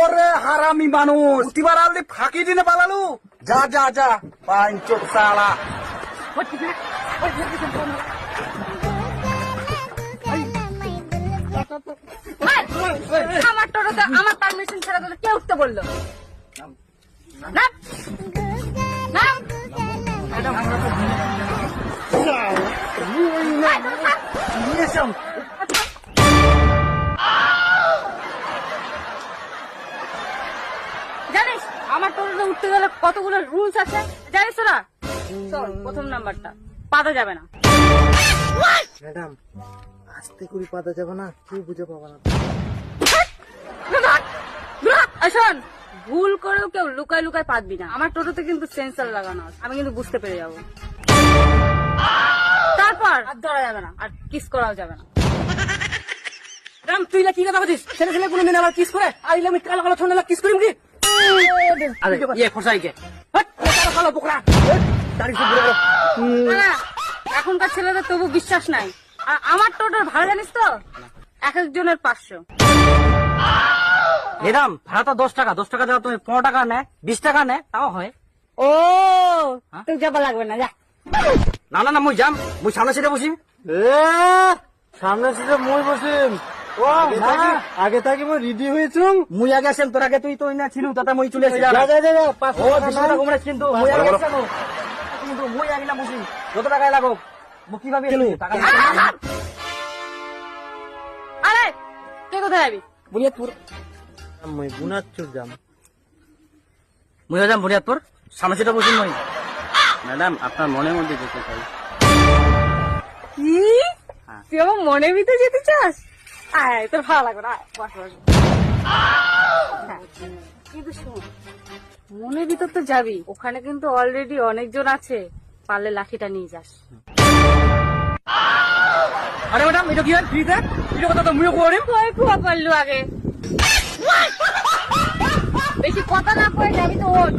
ওরে হারামি মানুষ, প্রতিবার আলদি ফাঁকি দিনে পালালু। যা যা যা পাইন চোখ সালা। আমার টোটোতে আমার পারমিশন ছাড়া তোদের কে উঠতে বললো? নাম। নাম। জানিস আমার টোটোতে উঠতে গেলে কতগুলো রুলস আছে জানিস তোরা? শোন, প্রথম নাম্বারটা পাতা যাবে না। ম্যাডাম আস্তে করে পাতা যাবে না, কেউ বুঝে পাবে না। শোন, ভুল করেও কেউ লুকায় লুকায় পাতবি না। আমার টোটোতে কিন্তু সেন্সর লাগানো আছে, আমি কিন্তু বুঝতে পেরে যাবো। তারপর আর ধরা যাবে না, আর কিস করাও যাবে না। ম্যাডাম তুই কি কথা বলছিস? ছেলে ছেলে কোনোদিন আবার কিস করে? আর ইলে আমি কালো কালো ছোট কিস করিম কি? আরে ইয়ে খোসাইকে কালো পোকরা না, এখনকার ছেলেদের তবু বিশ্বাস নাই। আর আমার টোটোর ভাড়া জানিস তো, এক একজনের 500। ম্যাডাম ভাড়া তো 10 টাকা, 10 টাকা দেওয়া তুমি 15 টাকা নেয়, 20 টাকা নেয়, তাও হয়। ও তুই যাবা লাগবে না, যা। না না না মুই যাম, মুই সামনে সিটে বসিম। সামনে সিটে মই বসিম। ও আগে থাকি মই রেডি হয়েছুম। মুই আগে আসেন, তোর আগে তুই তো না ছিল, তাতে মুই চলে এসে যা যা যা যা, 500 ও টাকা 20 নাও। টাকা কমরে কিন্তু মুই আগে আসেন, কিন্তু মুই আগে না বসিম, কত টাকা লাগো মুই কিভাবে টাকা আরে কে কোথায় যাবি? বুনিয়াদপুর। মই বুনাচ্চুর যাম। মুই যাম বুনিয়াদপুর, সামনে সিটে বসিম মুই। ম্যাডাম আপনার মনের মধ্যে যেতে চাই। কি তুই আমার মনের ভিতরে যেতে চাস? আয়, তোর ভালো লাগবে না, বস বস। হ্যাঁ, কিন্তু শোন, মনের ভিতর তো যাবি, ওখানে কিন্তু অলরেডি অনেকজন আছে, পারলে লাঠিটা নিয়ে যাস। আরে ম্যাডাম এটা কি হয় ফ্রিতে? এটা কথা তো মুইও করিম। ভয় খুয়া পারলু আগে, বেশি কথা না কয়ে যাবি তো ওঠ।